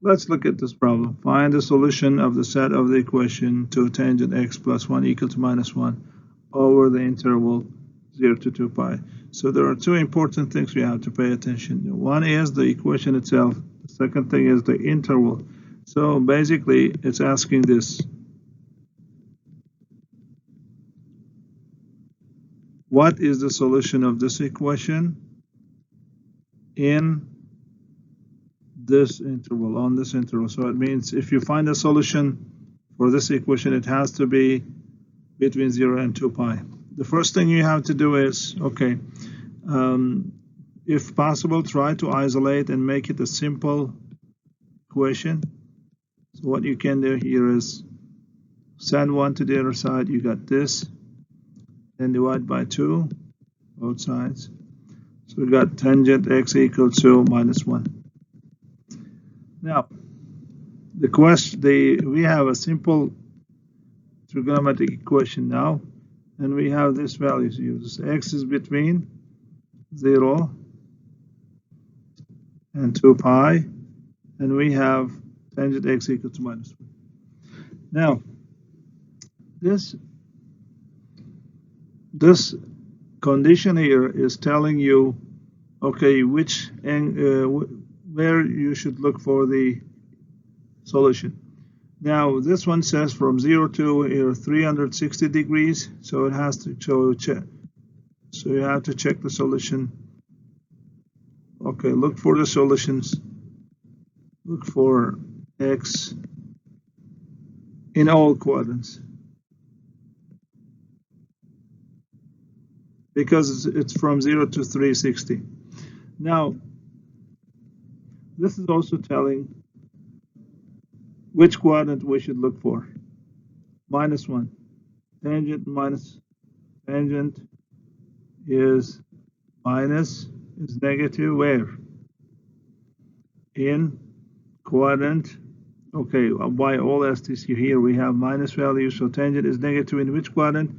Let's look at this problem. Find the solution of the set of the equation to tangent x plus 1 equal to minus 1 over the interval 0 to 2 pi. So there are two important things we have to pay attention to. One is the equation itself. The second thing is the interval. So basically, it's asking this. What is the solution of this equation in this interval, on this interval? So it means if you find a solution for this equation, it has to be between 0 and 2 pi. The first thing you have to do is, okay, if possible, try to isolate and make it a simple equation. So what you can do here is send 1 to the other side, you got this, then divide by 2, both sides. So we got tangent x equal to minus 1. Now, we have a simple trigonometric equation now, and we have this value used. X is between 0 and 2 pi, and we have tangent x equal to minus 1. Now, this condition here is telling you, okay, where you should look for the solution. Now, this one says from 0 to 360 degrees, so it has to check. So you have to check the solution. Okay, look for the solutions. Look for x in all quadrants, because it's from 0 to 360. Now, this is also telling which quadrant we should look for. Minus 1. Tangent is negative where? In quadrant. Okay, by all STC here we have minus value, so tangent is negative in which quadrant?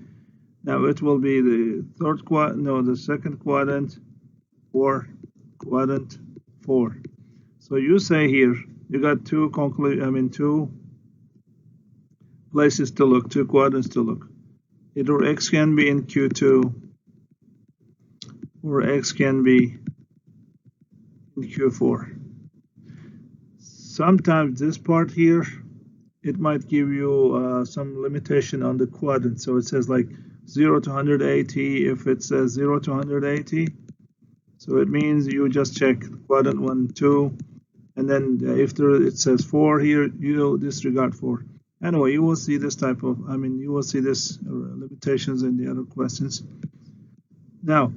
Now it will be the second quadrant, or quadrant 4. So you say here you got two places to look, two quadrants to look. Either x can be in Q2 or x can be in Q4. Sometimes this part here, it might give you some limitation on the quadrant. So it says like 0 to 180. If it says 0 to 180, so it means you just check quadrant 1, 2, and then if it says 4 here, you disregard 4. Anyway, you will see this type of, you will see this limitations in the other questions. Now,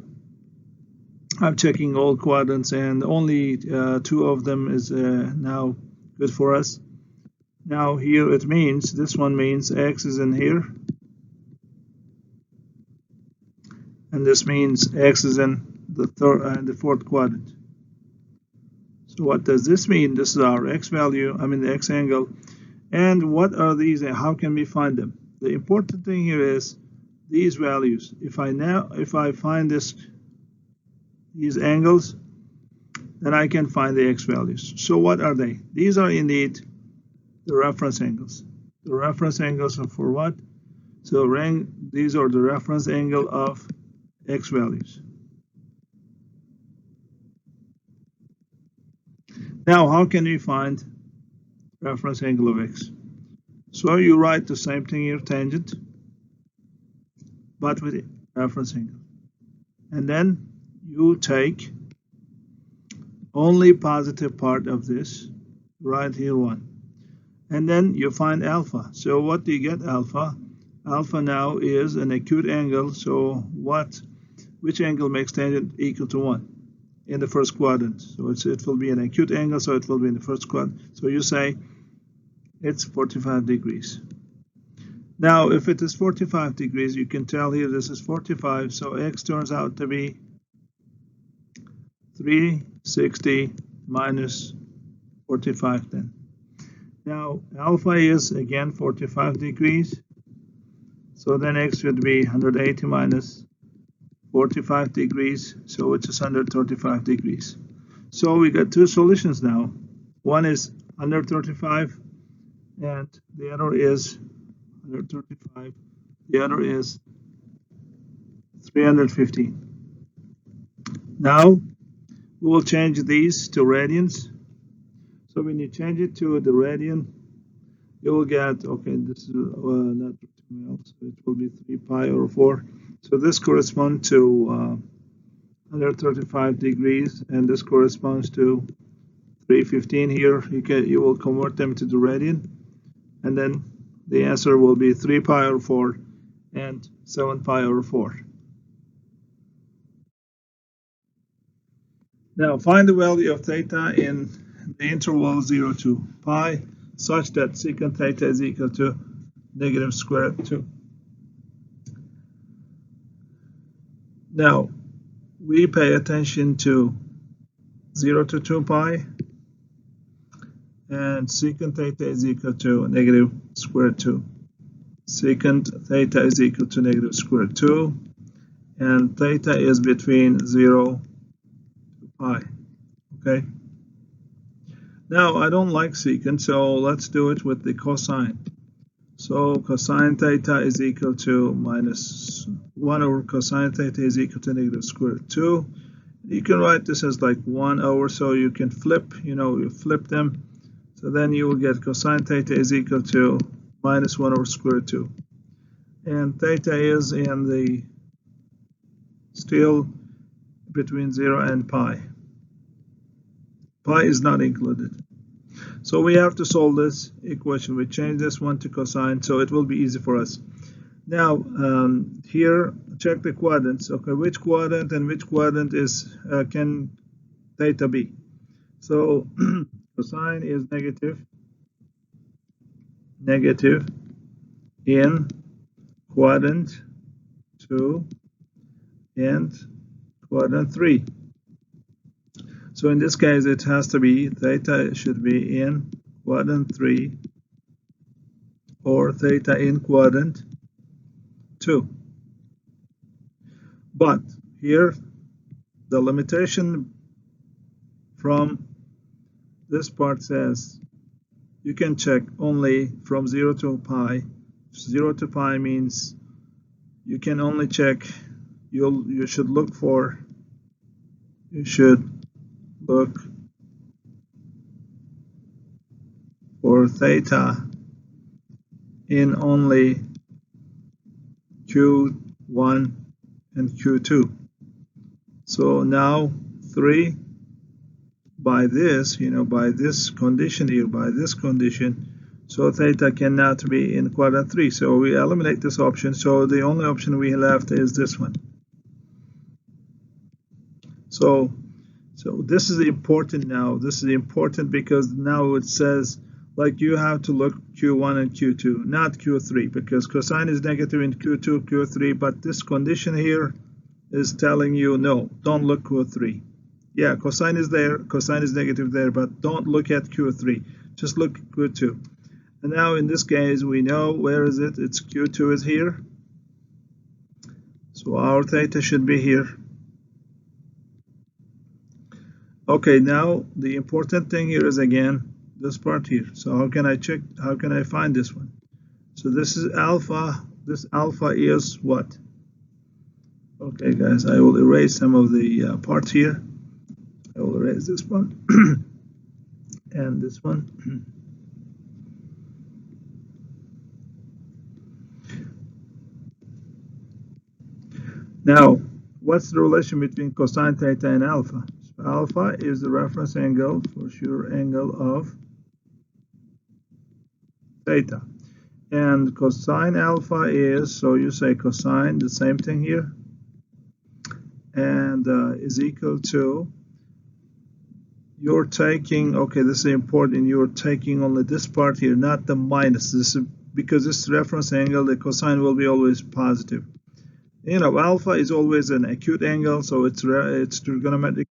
I'm checking all quadrants, and only 2 of them is now good for us. Now here it means, this one means x is in here, and this means x is in the third and the fourth quadrant. So what does this mean? This is our x value, the x angle. And what are these and how can we find them? The important thing here is these values. If I find these angles, then I can find the x values. So what are they? These are indeed the reference angles. The reference angles are for what? So these are the reference angle of x values. Now, how can we find reference angle of x? So you write the same thing here, tangent, but with reference angle. And then you take only positive part of this, right here 1. And then you find alpha. So what do you get alpha? Alpha now is an acute angle. So which angle makes tangent equal to 1? In the first quadrant. So it will be an acute angle, so it will be in the first quadrant. So you say it's 45 degrees. Now, if it is 45 degrees, you can tell here this is 45, so x turns out to be 360 minus 45 then. Now, alpha is again 45 degrees, so then x would be 180 minus 45 degrees, so which is 135 degrees. So we got two solutions now. One is 135, and the other is 135. The other is 315. Now we will change these to radians. So when you change it to the radian, you will get, okay, this is not 2 mil, so it will be 3 pi over 4. So this corresponds to 135 degrees, and this corresponds to 315 here. You will convert them to the radian, and then the answer will be 3 pi over 4 and 7 pi over 4. Now find the value of theta in the interval 0 to pi such that secant theta is equal to negative square root 2. Now we pay attention to 0 to 2 pi, and secant theta is equal to negative square root 2. Secant theta is equal to negative square root 2, and theta is between 0 to pi. Okay. Now I don't like secant, so let's do it with the cosine. So cosine theta is equal to minus 1 over cosine theta is equal to negative square root 2. You can write this as like 1 over, so you can flip, you flip them. So then you will get cosine theta is equal to minus 1 over square root 2. And theta is in the still between 0 and pi. Pi is not included. So we have to solve this equation. We change this one to cosine, so it will be easy for us. Now here, check the quadrants. Okay, which quadrant and which quadrant is can theta be? So cosine is negative in quadrant 2 and quadrant 3. So in this case, it has to be theta should be in quadrant 3 or theta in quadrant 2. But here, the limitation from this part says you can check only from 0 to pi. 0 to pi means you can only check, you should look for theta in only Q1 and Q2. So now 3 by this, by this condition here, by this condition, so theta cannot be in quadrant 3. So we eliminate this option. So the only option we left is this one. So this is important now. This is important because now it says like you have to look Q1 and Q2, not Q3, because cosine is negative in Q2, Q3, but this condition here is telling you no, don't look Q3. Yeah, cosine is there, cosine is negative there, but don't look at Q3, just look at Q2. And now in this case we know where is it? It's Q2 is here. So our theta should be here. Okay, now the important thing here is again this part here. So how can I check, how can I find this one? So this is alpha, this alpha is what? Okay guys, I will erase some of the parts here. I will erase this one and this one. Now, what's the relation between cosine theta and alpha? So alpha is the reference angle, for sure, angle of theta. And cosine alpha is, so you say cosine, the same thing here, and is equal to, you're taking, okay, this is important, you're taking only this part here, not the minus. This is because this reference angle, the cosine will be always positive. Alpha is always an acute angle, so it's trigonometric.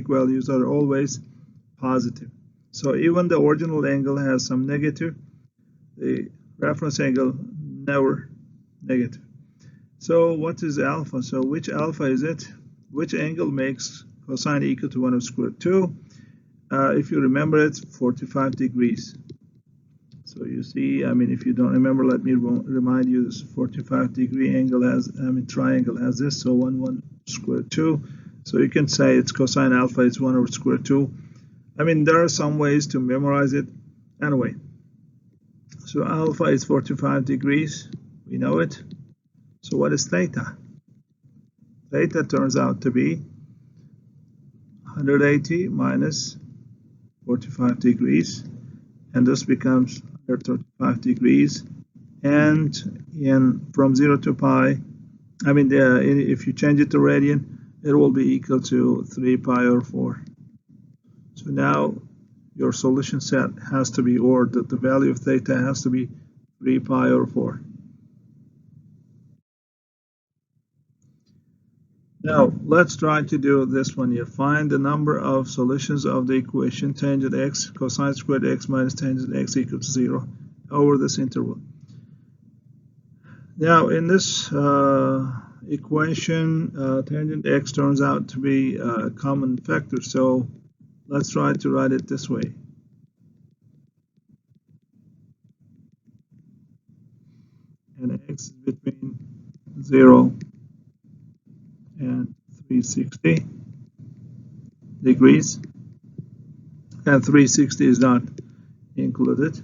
values are always positive. So even the original angle has some negative, the reference angle never negative. So what is alpha? So which alpha is it? Which angle makes cosine equal to 1 over square root 2? If you remember it, 45 degrees. So you see, I mean, if you don't remember, let me remind you, this 45-degree angle has, triangle has this, so 1 square root 2. So you can say it's cosine alpha is 1 over square root 2. I mean, there are some ways to memorize it. Anyway, so alpha is 45 degrees. We know it. So what is theta? Theta turns out to be 180 minus 45 degrees, and this becomes 135 degrees. And from 0 to pi, I mean, if you change it to radian, it will be equal to 3 pi over 4. So now your solution set has to be, or the value of theta has to be 3 pi over 4. Now let's try to do this one here. Find the number of solutions of the equation tangent x cosine squared x minus tangent x equal to 0 over this interval. Now in this equation, tangent x turns out to be a common factor, so let's try to write it this way. And x is between 0 and 360 degrees, and 360 is not included.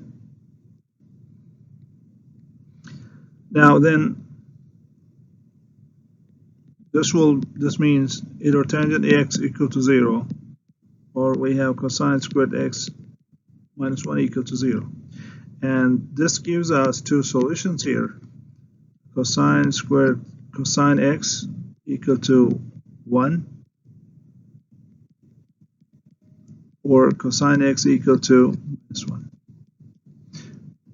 Now then, this means either tangent x equal to 0, or we have cosine squared x minus 1 equal to 0. And this gives us two solutions here. Cosine x equal to 1, or cosine x equal to minus 1.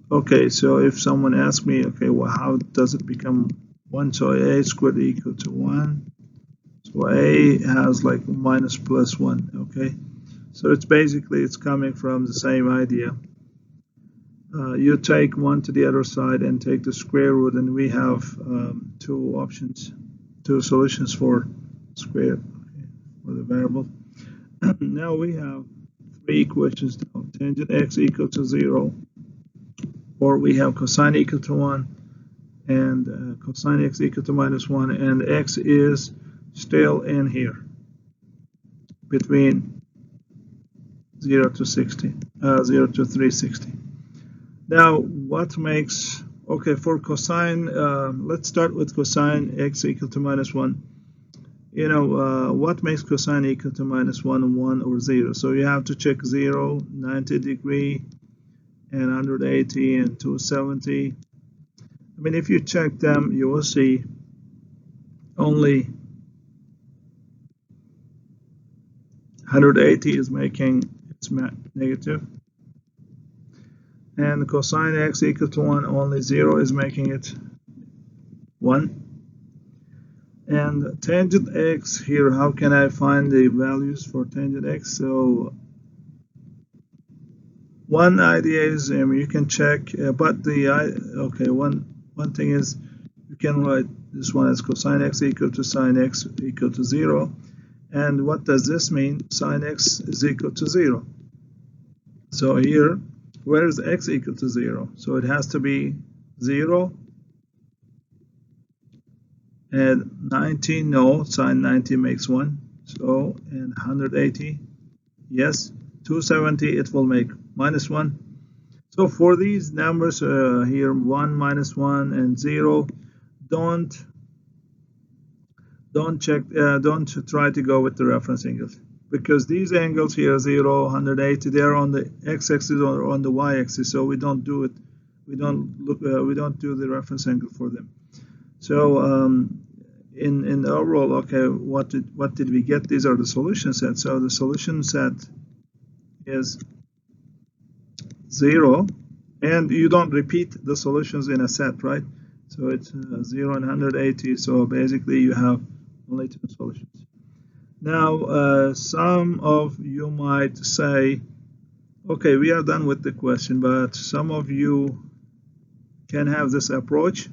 Okay, so if someone asks me, okay, well, how does it become 1? So a squared equal to 1. So a has like minus plus 1, okay? So it's coming from the same idea. You take 1 to the other side and take the square root, and we have two solutions for square, okay, for the variable. Now we have three equations now. Tangent x equal to 0, or we have cosine equal to 1, and cosine x equal to minus 1, and x is still in here between 0 to 360. Now what makes, okay, for cosine, let's start with cosine x equal to minus 1. You know, what makes cosine equal to minus 1, 1 or 0? So you have to check 0, 90 degree, and 180 and 270. I mean, if you check them, you will see only 180 is making its negative, and cosine x equal to 1, only 0 is making it 1. And tangent x here, how can I find the values for tangent x? So one idea is you can check, but one thing is you can write this one as cosine x equal to sine x equal to 0. And what does this mean? Sine x is equal to 0. So here, where is x equal to 0? So it has to be 0. And 90, no, sine 90 makes 1. So, and 180, yes. 270, it will make minus 1. So for these numbers here, 1, minus 1, and 0, don't try to go with the reference angles, because these angles here, 0, 180, they are on the x-axis or on the y-axis, so we don't do it. We don't do the reference angle for them. So in the overall, okay, what did we get? These are the solution sets. So the solution set is 0, and you don't repeat the solutions in a set, right? So it's 0 and 180. So basically, you have only two solutions. Now, some of you might say, okay, we are done with the question, but some of you can have this approach.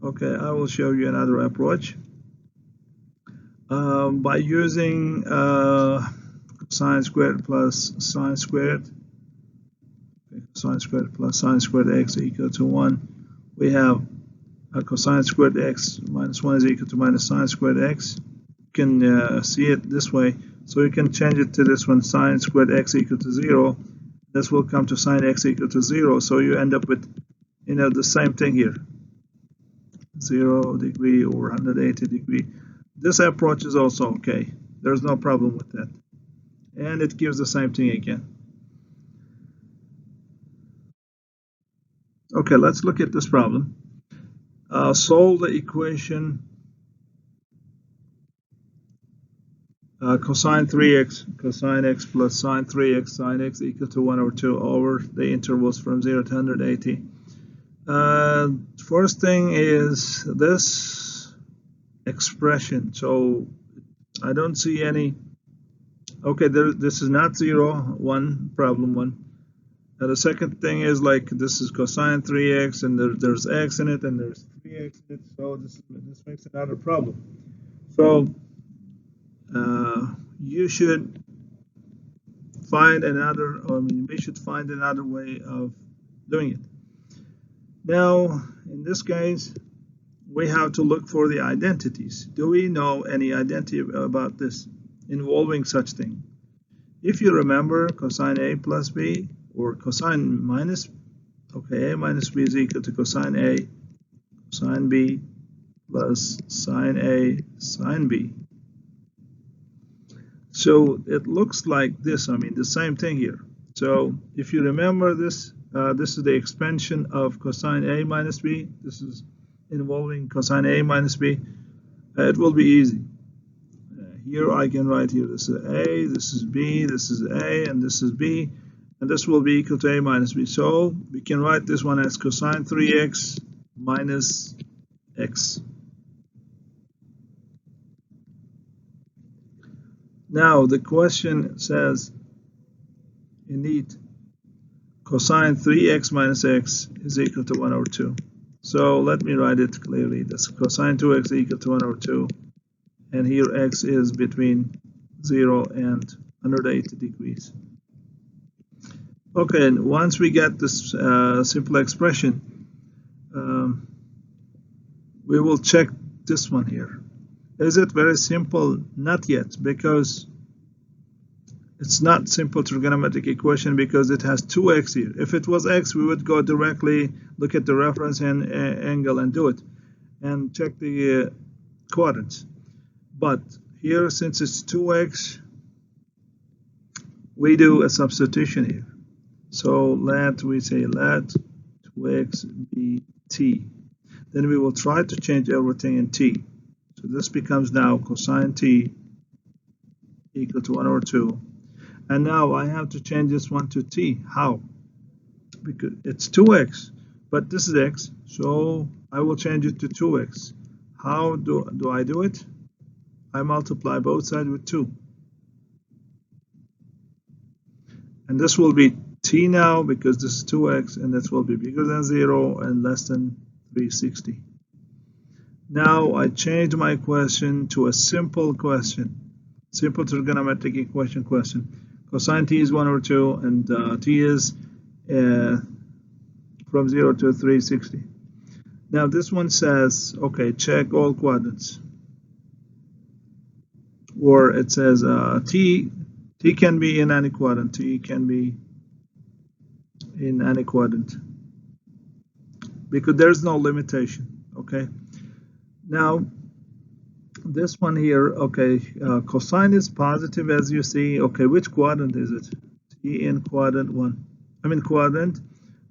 Okay, I will show you another approach. By using sine squared plus sine squared, sine squared plus sine squared x equal to 1, we have cosine squared x minus 1 is equal to minus sine squared x. You can see it this way, so you can change it to this one, sine squared x equal to 0. This will come to sine x equal to 0, so you end up with, the same thing here, 0 degree or 180 degree. This approach is also okay. There's no problem with that. And it gives the same thing again. Okay, let's look at this problem. Solve the equation cosine 3x, cosine x plus sine 3x, sine x equal to 1 over 2 over the intervals from 0 to 180. First thing is this expression. So I don't see any. Okay, this is not 0, 1, problem 1. The second thing is, like, this is cosine 3x, and there's x in it, and there's 3x in it, so this makes another problem. So you should find another, we should find another way of doing it. Now, in this case, we have to look for the identities. Do we know any identity about this involving such thing? If you remember, cosine A plus B, or cosine minus, okay, A minus B is equal to cosine A, cosine B, plus sine A, sine B. So it looks like this, the same thing here. So if you remember this, this is the expansion of cosine A minus B. This is involving cosine A minus B. It will be easy. Here I can write here, this is A, this is B, this is A, and this is B. And this will be equal to A minus B. So we can write this one as cosine 3x minus x. Now the question says, indeed, cosine 3x minus x is equal to 1 over 2. So let me write it clearly. That's cosine 2x equal to 1 over 2. And here x is between 0 and 180 degrees. Okay, and once we get this simple expression, we will check this one here. Is it very simple? Not yet, because it's not simple trigonometric equation because it has 2x here. If it was x, we would go directly look at the reference and angle and do it and check the quadrants. But here, since it's 2x, we do a substitution here. So we say let 2x be t. Then we will try to change everything in t. So this becomes now cosine t equal to 1 over 2. And now I have to change this one to t. How? Because it's 2x, but this is x, so I will change it to 2x. How do I do it? I multiply both sides with 2. And this will be t now because this is 2x, and this will be bigger than 0 and less than 360. Now I change my question to a simple question, simple trigonometric equation question. Cosine t is 1 over 2, and t is from 0 to 360. Now this one says, okay, check all quadrants. Or it says t can be in any quadrant. T can be in any quadrant because there's no limitation. Okay. Now this one here, okay, cosine is positive, as you see. Okay, which quadrant is it? T in quadrant 1. Quadrant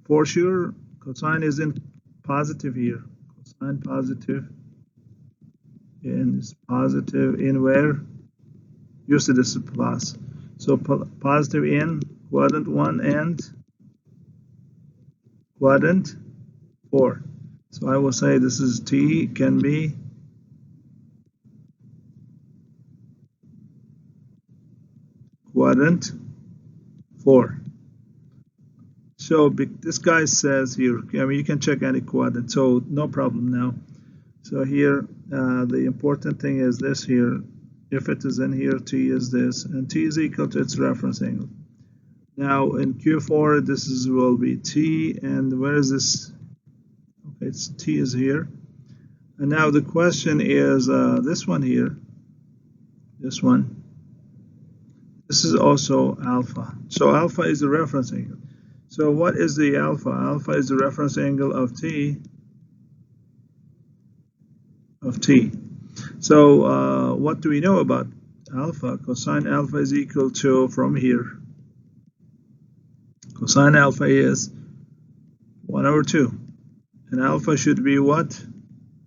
for sure. Cosine is in positive here. Cosine positive, and is positive in where? You see this is plus. So positive in quadrant 1 and quadrant 4. So I will say this is t can be quadrant 4. So this guy says here, I mean, you can check any quadrant, so no problem now. So here, the important thing is this here. If it is in here, t is this, and t is equal to its reference angle. Now in Q4, this will be t, and where is this? Okay, it's t is here. And now the question is this one here, this one. This is also alpha. So alpha is the reference angle. So what is the alpha? Alpha is the reference angle of t. So what do we know about alpha? Cosine alpha is equal to, from here, cosine alpha is 1/2. And alpha should be what?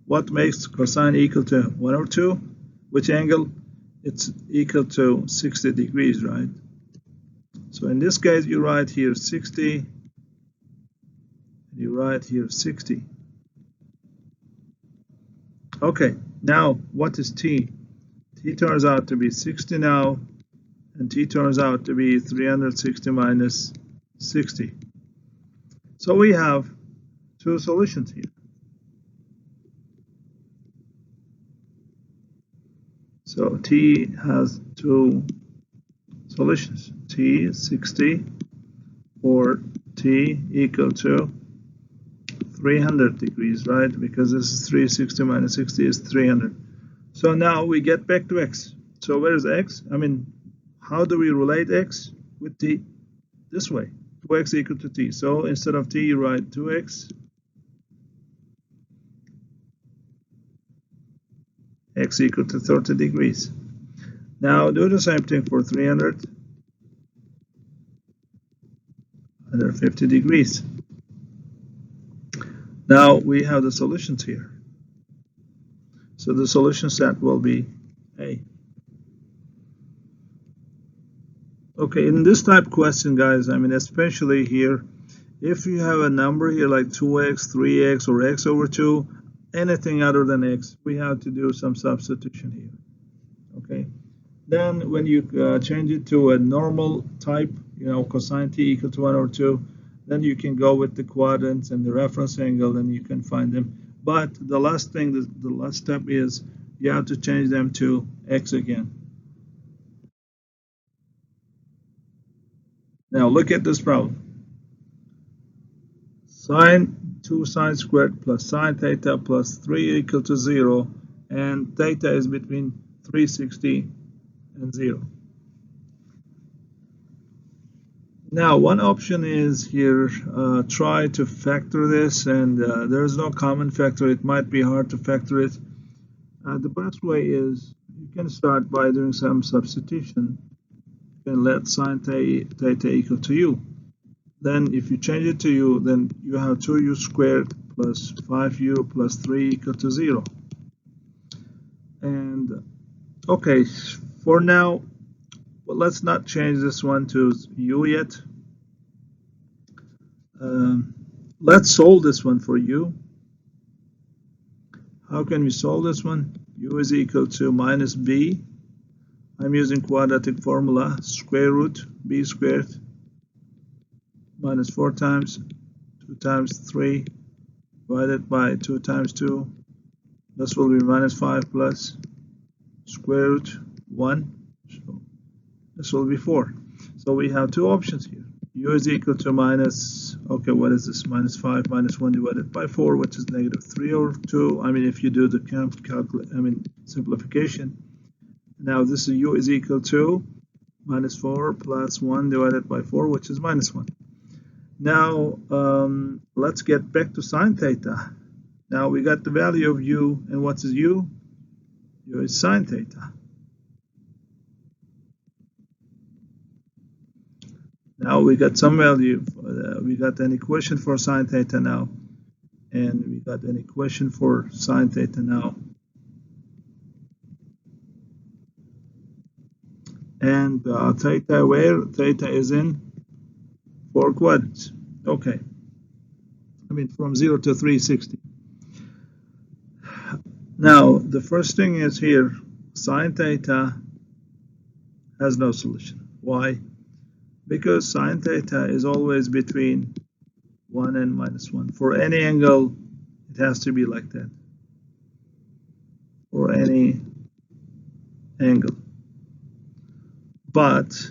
What makes cosine equal to 1/2? Which angle? It's equal to 60 degrees, right? So in this case, you write here 60, you write here 60. Okay, now what is t? T turns out to be 60 now, and t turns out to be 360 minus 60. So we have two solutions here. So t has two solutions, t is 60 or t equal to 300 degrees, right? Because this is 360 minus 60 is 300. So now we get back to x. So where is x? I mean, how do we relate x with t? This way, 2x equal to t. So instead of t, you write 2x, x equal to 30 degrees. Now do the same thing for 300, 150 degrees. Now we have the solutions here. So the solution set will be A. Okay, in this type question, guys, I mean, especially here, if you have a number here like 2x, 3x, or x/2, anything other than x, we have to do some substitution here. Okay, then when you change it to a normal type, you know, cosine t equal to 1/2, then you can go with the quadrants and the reference angle, and you can find them. But the last thing, the last step is you have to change them to x again. Now look at this problem. Sine 2 sine squared plus sine theta plus 3 equal to 0, and theta is between 360 and 0. Now one option is here, try to factor this, and there is no common factor. It might be hard to factor it. The best way is you can start by doing some substitution. You can let sine theta equal to u. Then if you change it to u, then you have 2u squared plus 5u plus 3 equal to 0. And okay, for now, well, let's not change this one to u yet. Let's solve this one for u. How can we solve this one? U is equal to minus b. I'm using quadratic formula, square root b squared minus 4 times 2 times 3 divided by 2 times 2. This will be minus 5 plus square root 1. So this will be 4. So we have two options here. U is equal to minus, okay, what is this? Minus 5 minus 1 divided by 4, which is negative 3/2. I mean, if you do the simplification. Now this is u is equal to minus 4 plus 1 divided by 4, which is minus 1. Now let's get back to sine theta. Now we got the value of u, and what is u? U is sine theta. Now we got some value. We got an equation for sine theta now, and we got an equation for sine theta now. And theta, where? Theta is in 4 quadrants. Okay. I mean, from 0 to 360. Now, the first thing is here, sine theta has no solution. Why? Because sine theta is always between 1 and -1. For any angle, it has to be like that. For any angle. But,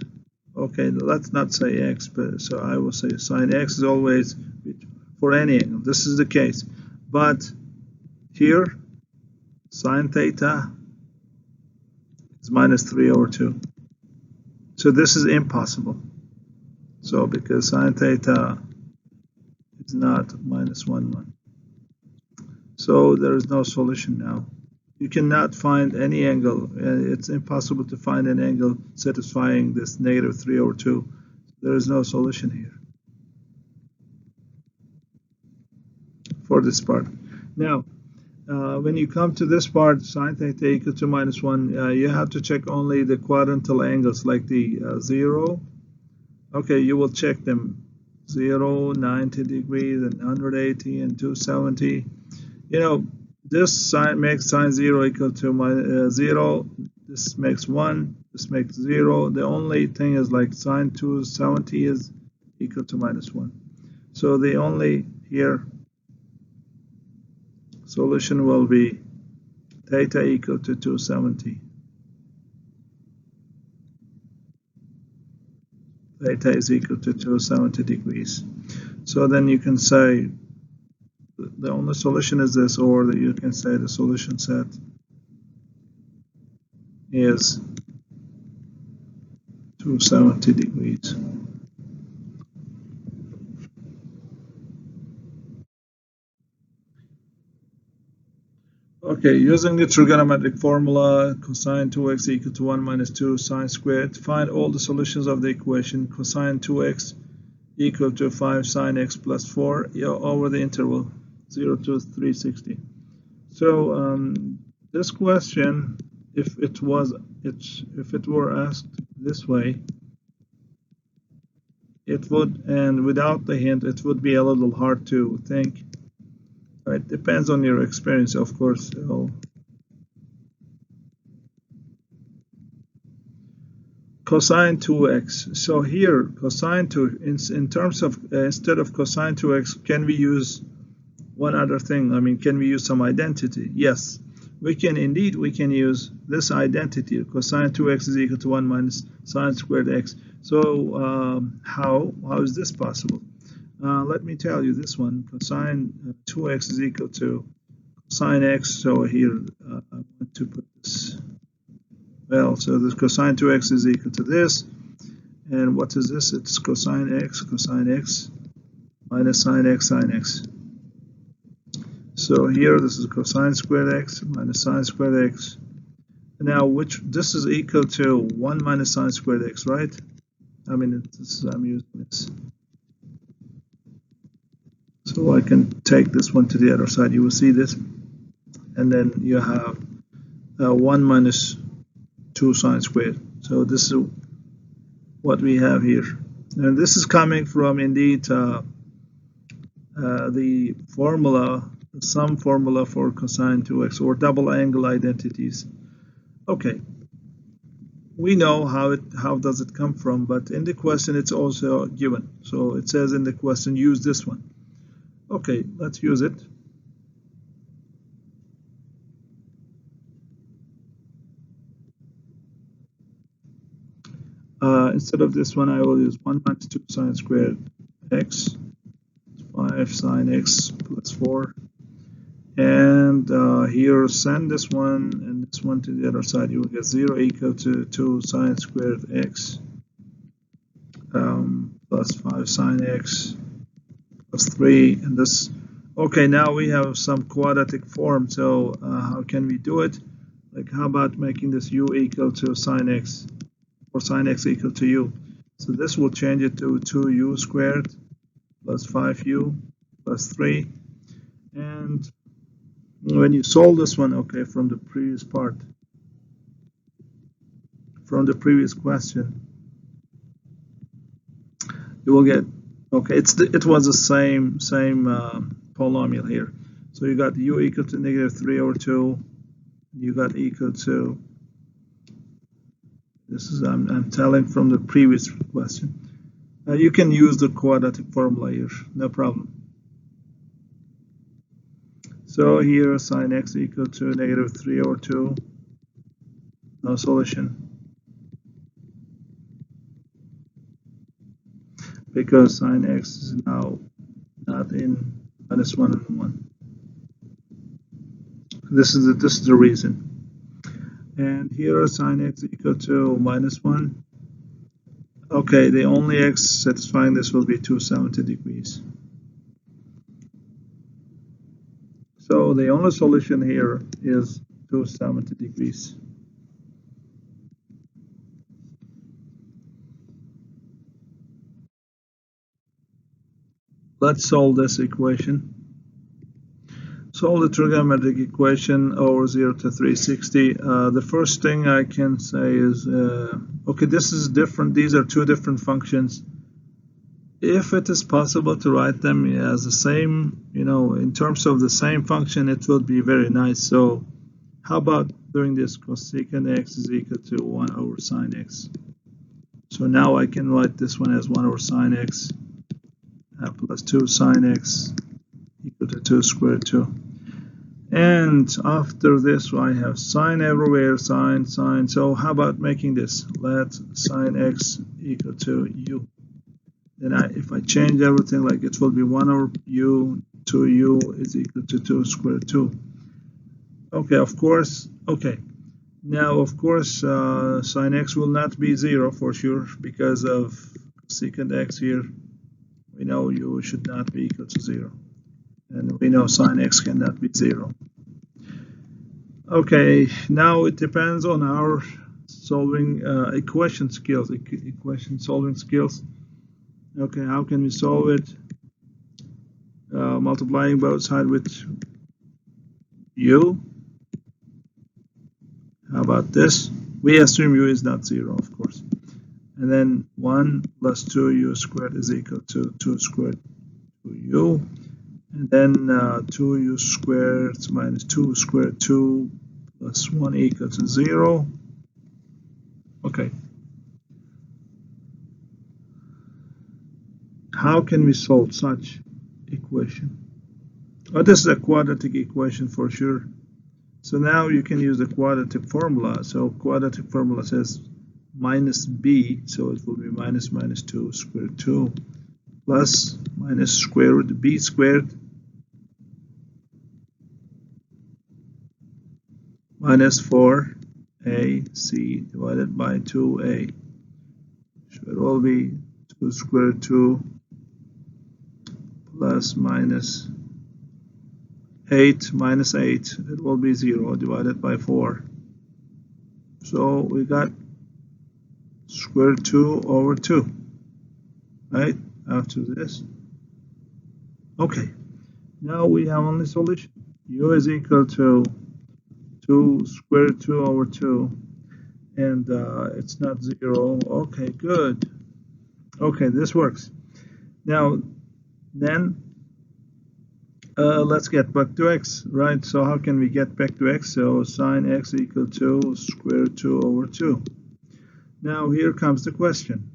okay, let's not say x, but so I will say sine x is always for any angle. This is the case. But here, sine theta is -3/2. So this is impossible. So because sine theta is not -1, so there is no solution now. You cannot find any angle. It's impossible to find an angle satisfying this -3/2. There is no solution here for this part. Now, when you come to this part, sine theta equal to -1, you have to check only the quadrantal angles, like the 0. Okay, you will check them. 0, 90 degrees, and 180, and 270. You know, this sine makes sine 0 equal to 0. This makes 1. This makes 0. The only thing is like sine 270 is equal to -1. So the only here solution will be theta equal to 270. Theta is equal to 270 degrees. So then you can say the only solution is this, or you can say the solution set is 270 degrees. Okay, using the trigonometric formula, cosine 2x equal to 1 minus 2 sine squared, find all the solutions of the equation cosine 2x equal to 5 sine x plus 4 over the interval 0 to 360. So this question, if it were asked this way, it would, and without the hint, it would be a little hard to think. It depends on your experience, of course. So cosine 2x. So here, cosine 2, in terms of, instead of cosine 2x, can we use one other thing? I mean, can we use some identity? Yes, we can indeed. We can use this identity. Cosine 2x is equal to 1 minus sine squared x. So how is this possible? Let me tell you this one. Cosine 2x is equal to sine x. So here I want to put this. Well, so the cosine 2x is equal to this. And what is this? It's cosine x minus sine x. So here this is cosine squared x minus sine squared x. Now this is equal to 1 minus sine squared x, right? I mean, I'm using this. So I can take this one to the other side. You will see this. And then you have 1 minus 2 sine squared. So this is what we have here. And this is coming from, indeed, the formula, the sum formula for cosine 2x, or double angle identities. Okay. We know how does it come from, but in the question it's also given. So it says in the question, use this one. Okay, let's use it. Instead of this one, I will use 1 minus 2 sine squared x, 5 sine x plus 4. And here, send this one and this one to the other side. You will get 0 equal to 2 sine squared x plus 5 sine x plus 3. And this, okay, now we have some quadratic form. So how can we do it? Like, how about making this u equal to sine x, or sine x equal to u? So this will change it to 2u squared plus 5u plus 3. And when you solve this one, okay, from the previous part, from the previous question, you will get, okay, it was the same polynomial here. So you got u equal to -3/2. You got equal to This is I'm telling from the previous question. You can use the quadratic formula here, no problem. So here sine x equal to -3/2, no solution. Because sine x is now not in -1 and 1. This is the reason. And here sine x equal to -1. Okay, the only x satisfying this will be 270 degrees. So the only solution here is 270 degrees. Let's solve this equation. Solve the trigonometric equation over 0 to 360. The first thing I can say is, okay, this is different. These are two different functions. If it is possible to write them as the same, in terms of the same function, it will be very nice. So how about doing this? Cosecant x is equal to 1 over sine x. So now I can write this one as 1 over sine x plus 2 sine x equal to 2 squared 2. And after this, I have sine everywhere, sine. So how about making this? Let sine x equal to u. Then if I change everything, like it will be 1 over u, 2u is equal to 2 squared 2. Okay, of course. Okay. Now, of course, sine x will not be 0 for sure because of secant x here. We know u should not be equal to 0. And we know sine x cannot be 0. Okay, now it depends on our solving equation skills, equation solving skills. Okay, how can we solve it? Multiplying both sides with u. How about this? We assume u is not 0, of course. And then 1 plus 2u squared is equal to 2 squared 2u. And then 2u squared minus 2 squared 2 plus 1 equals to 0. Okay. How can we solve such equation? Oh, this is a quadratic equation for sure. So now you can use the quadratic formula. So quadratic formula says minus b, so it will be minus 2 squared 2 plus minus square root b squared minus 4ac divided by 2a. So it will be 2 squared 2 plus minus 8 minus 8, it will be 0 divided by 4. So we got square root 2 over 2, right, after this. Okay, now we have only solution. U is equal to 2 square root 2 over 2, and it's not 0. Okay, good. Okay, this works. Now, then, let's get back to x, right? So how can we get back to x? So sine x equal to square root 2 over 2. Now here comes the question.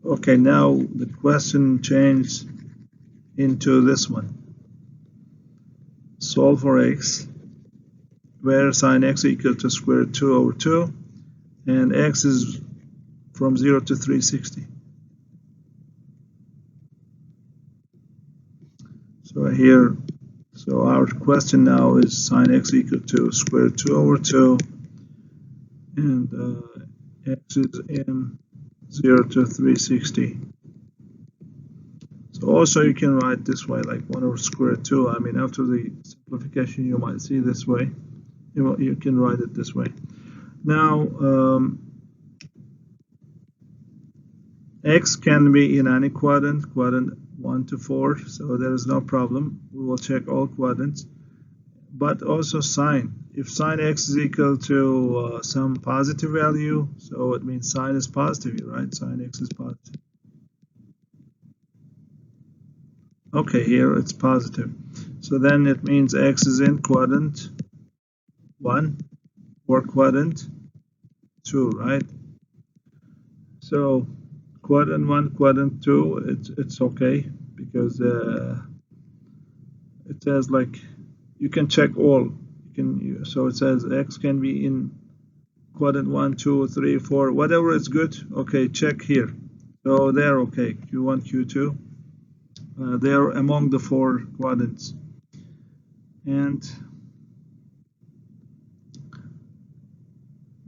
Okay, now the question changed into this one. Solve for x, where sine x equal to square root 2 over 2, and x is from 0 to 360. So here, so our question now is sine x equal to square root 2 over 2, and x is in 0 to 360. So also you can write this way, like 1 over square root 2. I mean, after the simplification, you might see this way. You can write it this way. Now, x can be in any quadrant 1 to 4, so there is no problem. We will check all quadrants. But also sine. If sine x is equal to some positive value, so it means sine is positive, right? Sine x is positive. Okay, here it's positive. So then it means x is in quadrant 1. or quadrant 2, right? So quadrant 1, quadrant 2, it's okay, because it says like you can check all. So it says X can be in quadrant 1, 2, 3, 4, whatever is good. Okay, check here. So they're okay. Q1, Q2. They're among the 4 quadrants. And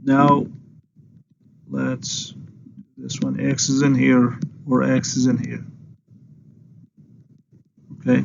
now let's this one, X is in here or X is in here. Okay.